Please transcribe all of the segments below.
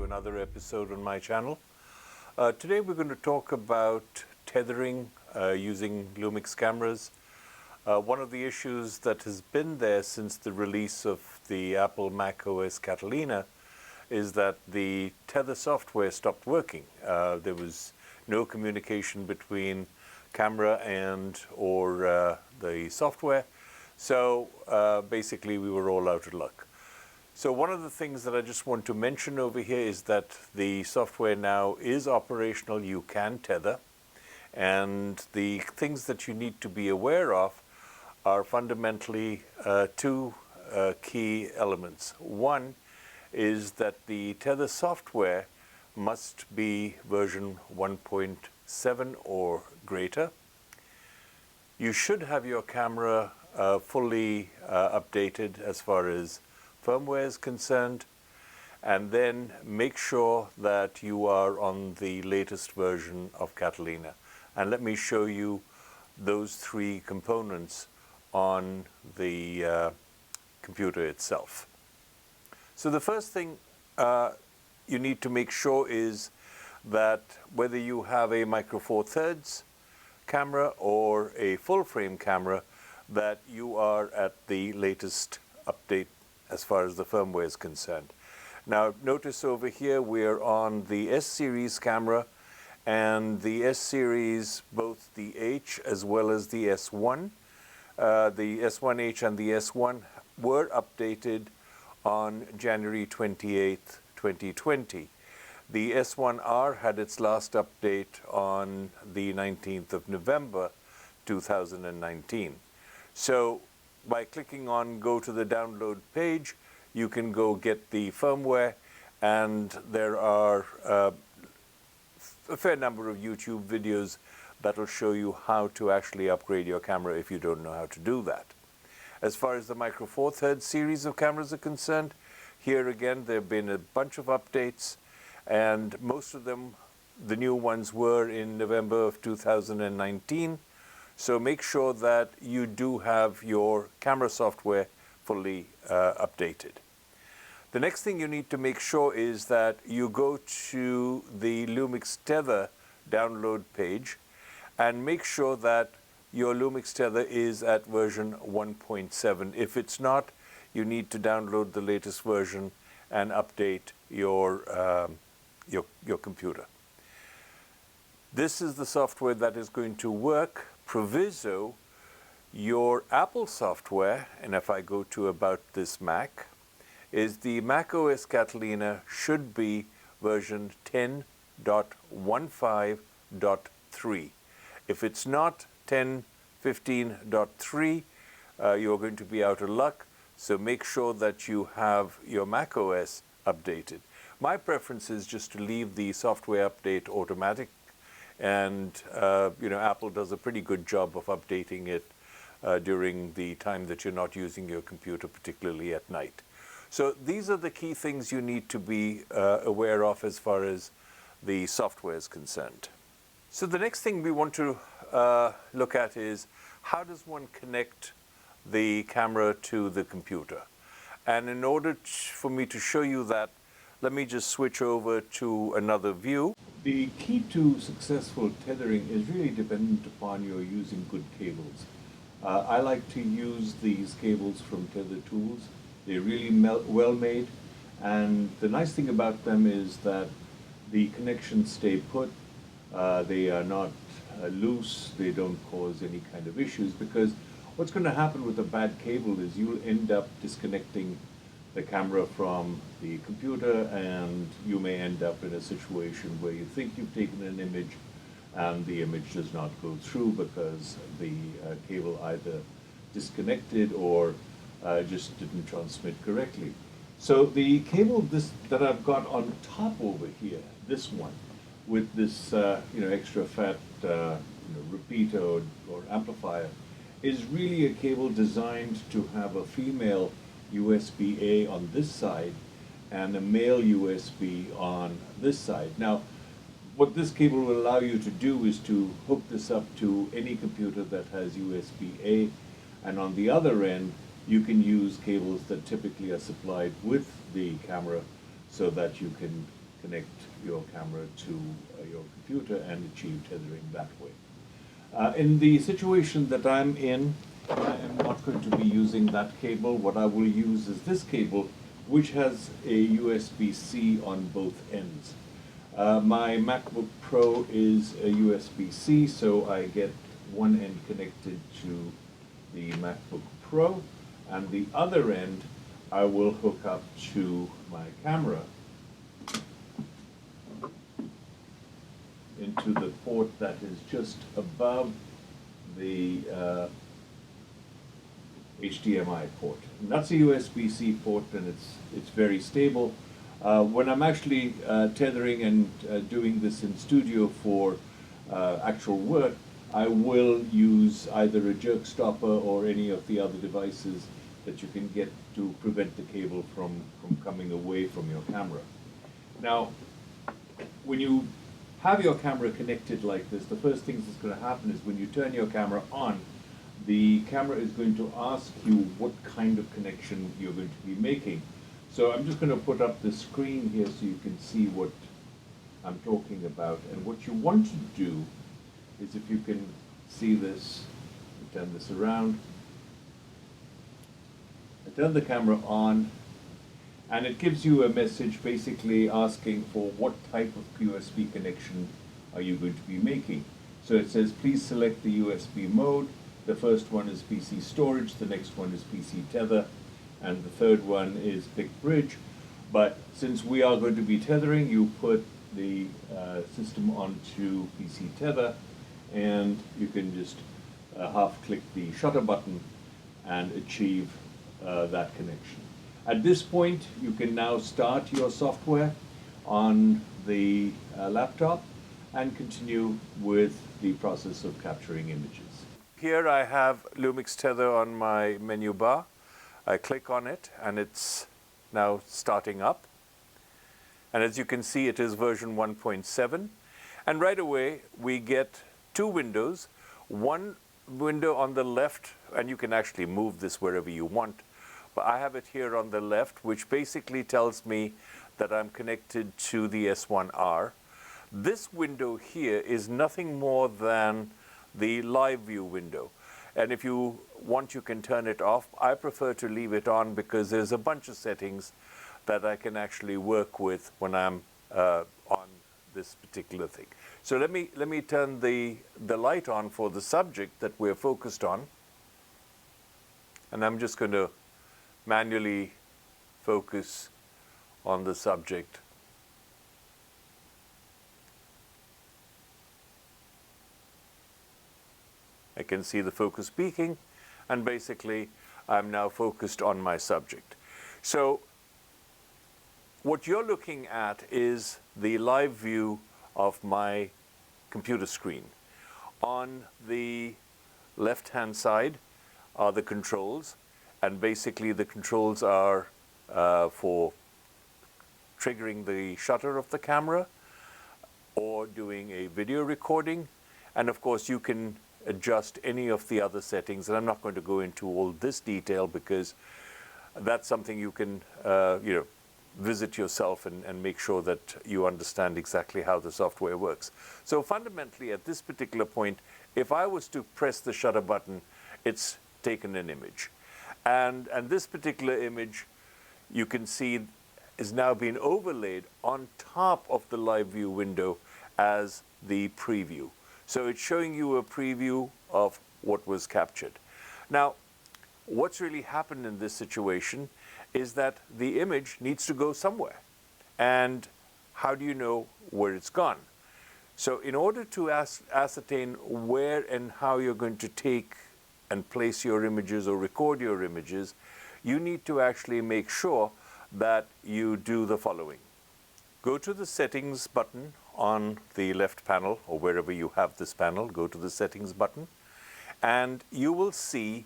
another episode on my channel. Today we're going to talk about tethering using Lumix cameras. One of the issues that has been there since the release of the Apple Mac OS Catalina is that the tether software stopped working. There was no communication between camera and or the software, so basically we were all out of luck. So one of the things that I just want to mention over here is that the software now is operational. You can tether, and the things that you need to be aware of are fundamentally two key elements. One is that the tether software must be version 1.7 or greater. You should have your camera fully updated as far as firmware is concerned, and then make sure that you are on the latest version of Catalina. And let me show you those three components on the computer itself. So the first thing you need to make sure is that whether you have a Micro Four Thirds camera or a full frame camera, that you are at the latest update as far as the firmware is concerned. Now notice over here we're on the S Series camera, and the S Series, both the H as well as the S1, the S1H and the S1 were updated on January 28th, 2020. The S1R had its last update on the 19th of November 2019. So by clicking on go to the download page, you can go get the firmware, and there are a fair number of YouTube videos that will show you how to actually upgrade your camera if you don't know how to do that. As far as the Micro Four Thirds series of cameras are concerned, here again there have been a bunch of updates, and most of them, the new ones, were in November of 2019. So make sure that you do have your camera software fully updated. The next thing you need to make sure is that you go to the Lumix Tether download page and make sure that your Lumix Tether is at version 1.7. If it's not, you need to download the latest version and update your computer. This is the software that is going to work. Proviso, your Apple software, and if I go to About This Mac, is the Mac OS Catalina should be version 10.15.3. If it's not 10.15.3, you're going to be out of luck, so make sure that you have your Mac OS updated. My preference is just to leave the software update automatic, and Apple does a pretty good job of updating it during the time that you're not using your computer, particularly at night. So these are the key things you need to be aware of as far as the software is concerned. So the next thing we want to look at is, how does one connect the camera to the computer? And in order for me to show you that, let me just switch over to another view. The key to successful tethering is really dependent upon your using good cables. I like to use these cables from Tether Tools. They're really well made, and the nice thing about them is that the connections stay put. They are not loose. They don't cause any kind of issues, because what's going to happen with a bad cable is you'll end up disconnecting the camera from the computer, and you may end up in a situation where you think you've taken an image and the image does not go through because the cable either disconnected or just didn't transmit correctly. So the cable that I've got on top over here, this one, with this extra fat repeater or amplifier, is really a cable designed to have a female USB-A on this side and a male USB on this side. Now, what this cable will allow you to do is to hook this up to any computer that has USB-A, and on the other end you can use cables that typically are supplied with the camera so that you can connect your camera to your computer and achieve tethering that way. In the situation that I'm in, I am not going to be using that cable. What I will use is this cable, which has a USB-C on both ends. My MacBook Pro is a USB-C, so I get one end connected to the MacBook Pro, and the other end I will hook up to my camera into the port that is just above the HDMI port. And that's a USB-C port, and it's very stable. When I'm actually tethering and doing this in studio for actual work, I will use either a jerk stopper or any of the other devices that you can get to prevent the cable from coming away from your camera. Now, when you have your camera connected like this, the first thing that's going to happen is when you turn your camera on, the camera is going to ask you what kind of connection you're going to be making. So I'm just going to put up the screen here so you can see what I'm talking about. And what you want to do is, if you can see this, turn this around, I turn the camera on, and it gives you a message basically asking for what type of USB connection are you going to be making. So it says, please select the USB mode. The first one is PC storage, the next one is PC tether, and the third one is PIC bridge. But since we are going to be tethering, you put the system onto PC tether, and you can just half click the shutter button and achieve that connection. At this point, you can now start your software on the laptop and continue with the process of capturing images. Here I have Lumix Tether on my menu bar. I click on it and it's now starting up. And as you can see, it is version 1.7. And right away, we get two windows. One window on the left, and you can actually move this wherever you want. But I have it here on the left, which basically tells me that I'm connected to the S1R. This window here is nothing more than the live view window. And if you want, you can turn it off. I prefer to leave it on because there's a bunch of settings that I can actually work with when I'm on this particular thing. So let me turn the light on for the subject that we're focused on. And I'm just going to manually focus on the subject. I can see the focus peaking, and basically I'm now focused on my subject. So what you're looking at is the live view of my computer screen. On the left-hand side are the controls, and basically the controls are for triggering the shutter of the camera or doing a video recording. And of course, you can adjust any of the other settings, and I'm not going to go into all this detail because that's something you can visit yourself and make sure that you understand exactly how the software works. So fundamentally, at this particular point, if I was to press the shutter button, it's taken an image. And this particular image, you can see, is now being overlaid on top of the live view window as the preview. So it's showing you a preview of what was captured. Now, what's really happened in this situation is that the image needs to go somewhere. And how do you know where it's gone? So in order to ascertain where and how you're going to take and place your images or record your images, you need to actually make sure that you do the following. Go to the settings button on the left panel, or wherever you have this panel, go to the settings button, and you will see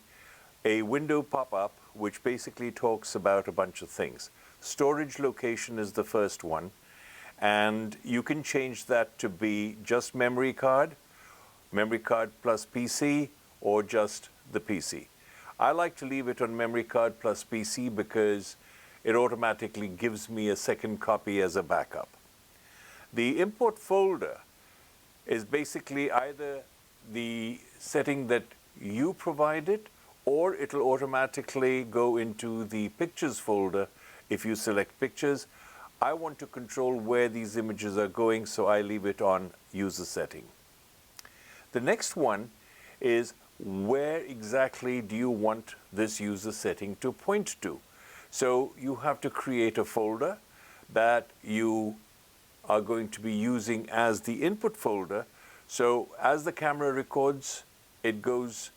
a window pop up which basically talks about a bunch of things. Storage location is the first one, and you can change that to be just memory card plus PC, or just the PC. I like to leave it on memory card plus PC because it automatically gives me a second copy as a backup. The import folder is basically either the setting that you provided, or it'll automatically go into the pictures folder if you select pictures. I want to control where these images are going, so I leave it on user setting. The next one is where exactly do you want this user setting to point to? So you have to create a folder that you are going to be using as the input folder. So as the camera records, it goes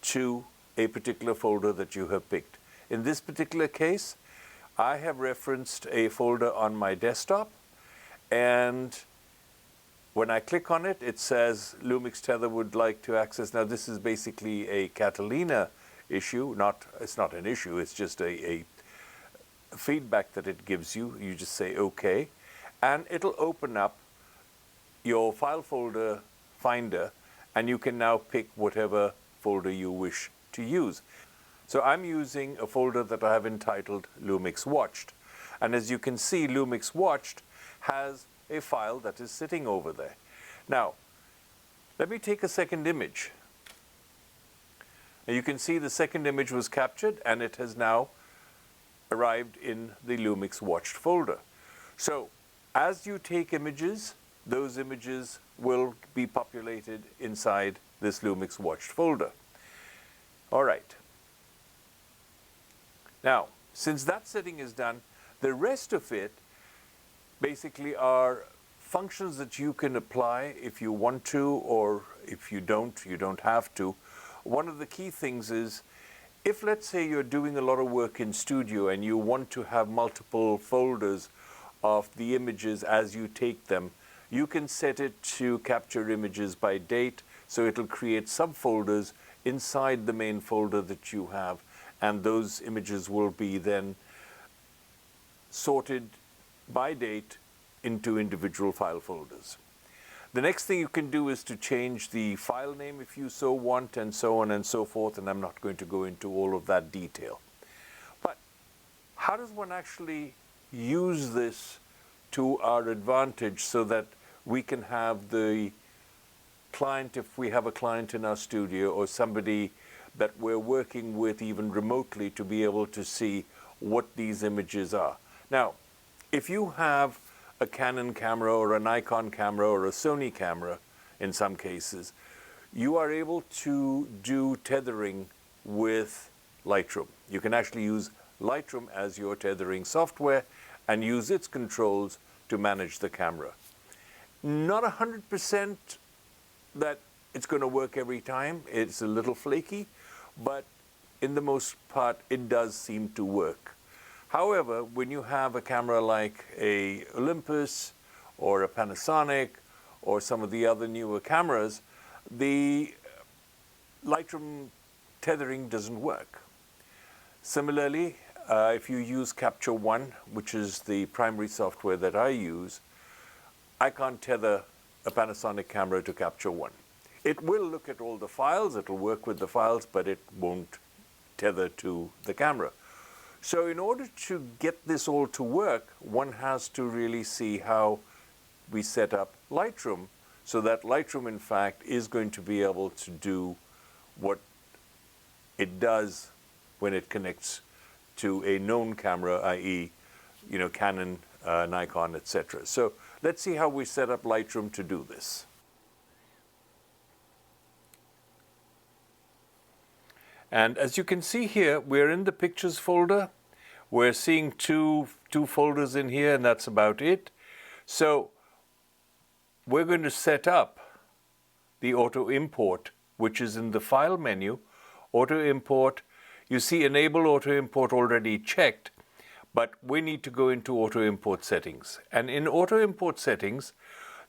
to a particular folder that you have picked. In this particular case, I have referenced a folder on my desktop, and when I click on it, it says Lumix Tether would like to access. Now this is basically a Catalina issue. It's not an issue, it's just a feedback that it gives you. You just say OK, and it'll open up your file folder finder, and you can now pick whatever folder you wish to use. So I'm using a folder that I have entitled Lumix Watched. And as you can see, Lumix Watched has a file that is sitting over there. Now, let me take a second image. And you can see the second image was captured, and it has now arrived in the Lumix Watched folder. So as you take images, those images will be populated inside this Lumix Watched folder. All right. Now, since that setting is done, the rest of it basically are functions that you can apply if you want to, or if you don't have to. One of the key things is, if let's say you're doing a lot of work in studio and you want to have multiple folders of the images as you take them, you can set it to capture images by date, so it'll create subfolders inside the main folder that you have, and those images will be then sorted by date into individual file folders. The next thing you can do is to change the file name if you so want, and so on and so forth, and I'm not going to go into all of that detail. But how does one actually use this to our advantage so that we can have the client, if we have a client in our studio or somebody that we're working with even remotely, to be able to see what these images are? Now, if you have a Canon camera or a Nikon camera or a Sony camera, in some cases, you are able to do tethering with Lightroom. You can actually use Lightroom as your tethering software and use its controls to manage the camera. Not 100% that it's going to work every time. It's a little flaky, but in the most part, it does seem to work. However, when you have a camera like a Olympus or a Panasonic or some of the other newer cameras, the Lightroom tethering doesn't work. Similarly, if you use Capture One, which is the primary software that I use, I can't tether a Panasonic camera to Capture One. It will look at all the files, it'll work with the files, but it won't tether to the camera. So in order to get this all to work, one has to really see how we set up Lightroom, so that Lightroom, in fact, is going to be able to do what it does when it connects to a known camera, i.e., Canon, Nikon, etc. So let's see how we set up Lightroom to do this. And as you can see here, we're in the Pictures folder. We're seeing two folders in here, and that's about it. So we're going to set up the auto import, which is in the File menu. Auto import, you see Enable auto import already checked, but we need to go into auto import settings. And in auto import settings,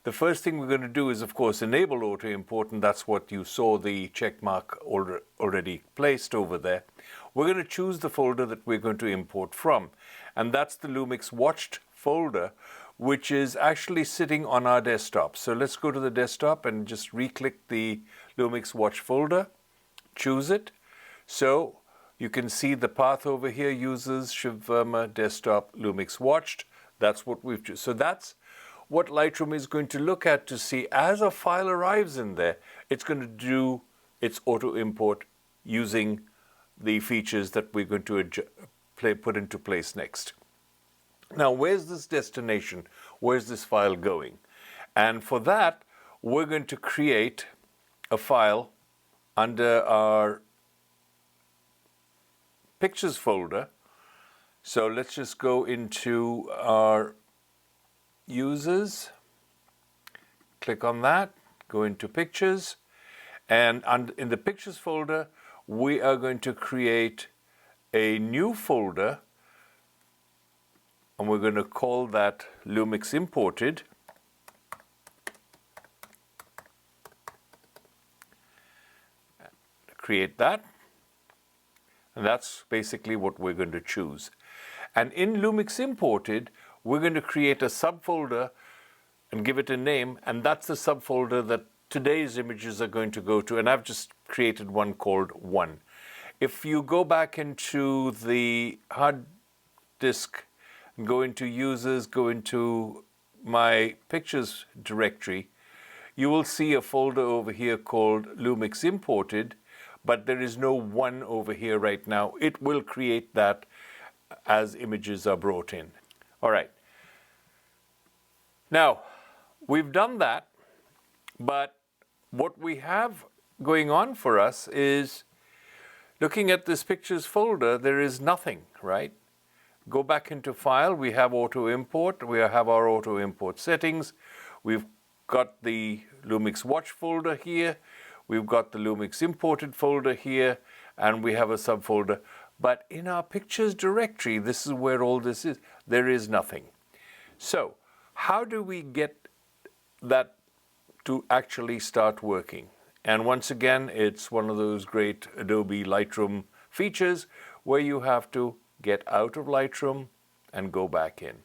the first thing we're going to do is, of course, enable auto import, and that's what you saw the check mark already placed over there. We're going to choose the folder that we're going to import from, and that's the Lumix Watched folder, which is actually sitting on our desktop. So let's go to the desktop and just re-click the Lumix Watched folder, choose it. So you can see the path over here, users, Shiv Verma, desktop, Lumix Watched. That's what we've chosen. So that's what Lightroom is going to look at to see as a file arrives in there, it's going to do its auto import using the features that we're going to put into place next. Now, where's this destination? Where's this file going? And for that, we're going to create a file under our Pictures folder. So let's just go into our Users, click on that, go into Pictures, and in the Pictures folder, we are going to create a new folder, and we're going to call that Lumix Imported. Create that, and that's basically what we're going to choose. And in Lumix Imported, we're going to create a subfolder and give it a name, and that's the subfolder that today's images are going to go to, and I've just created one called 1. If you go back into the hard disk, go into Users, go into my Pictures directory, you will see a folder over here called Lumix Imported, but there is no 1 over here right now. It will create that as images are brought in. All right. Now, we've done that, but what we have going on for us is, looking at this Pictures folder, there is nothing, right? Go back into File, we have Auto Import, we have our Auto Import settings, we've got the Lumix Watch folder here, we've got the Lumix Imported folder here, and we have a subfolder. But in our Pictures directory, this is where all this is. There is nothing. So how do we get that to actually start working? And once again, it's one of those great Adobe Lightroom features where you have to get out of Lightroom and go back in.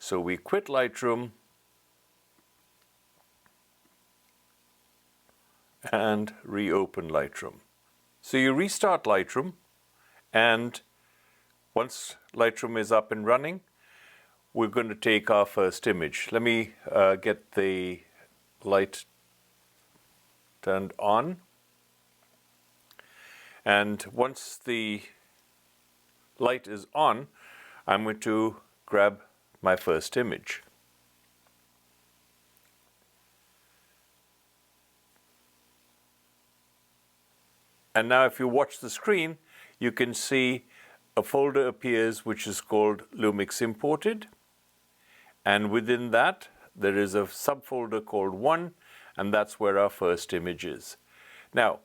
So we quit Lightroom and reopen Lightroom. So you restart Lightroom, and once Lightroom is up and running, we're going to take our first image. Let me get the light turned on. And once the light is on, I'm going to grab my first image. And now if you watch the screen, you can see a folder appears which is called Lumix Imported. And within that, there is a subfolder called 1, and that's where our first image is. Now,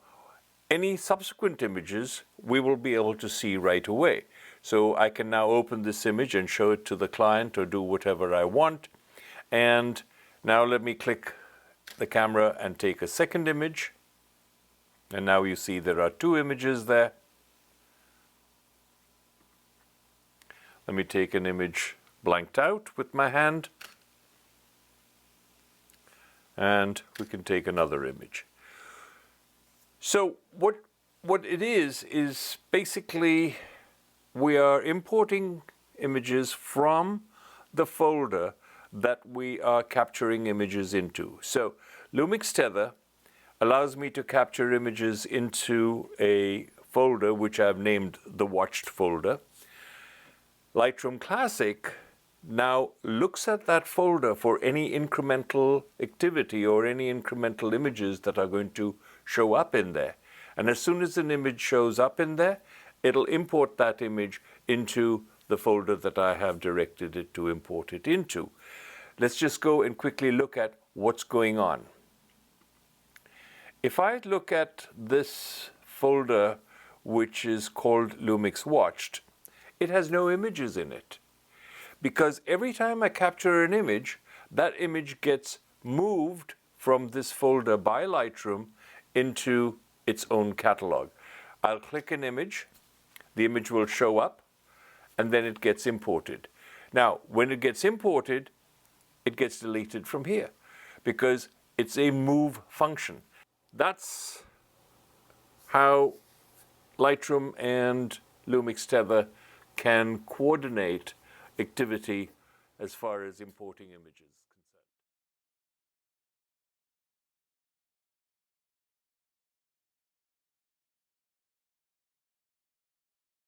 any subsequent images we will be able to see right away. So I can now open this image and show it to the client or do whatever I want. And now let me click the camera and take a second image. And now you see there are 2 images there. Let me take an image blanked out with my hand. And we can take another image. So what it is basically we are importing images from the folder that we are capturing images into. So Lumix Tether allows me to capture images into a folder which I've named the Watched folder. Lightroom Classic now looks at that folder for any incremental activity or any incremental images that are going to show up in there. And as soon as an image shows up in there, it'll import that image into the folder that I have directed it to import it into. Let's just go and quickly look at what's going on. If I look at this folder, which is called Lumix Watched, it has no images in it. Because every time I capture an image, that image gets moved from this folder by Lightroom into its own catalog. I'll click an image, the image will show up, and then it gets imported. Now, when it gets imported, it gets deleted from here because it's a move function. That's how Lightroom and Lumix Tether can coordinate activity as far as importing images.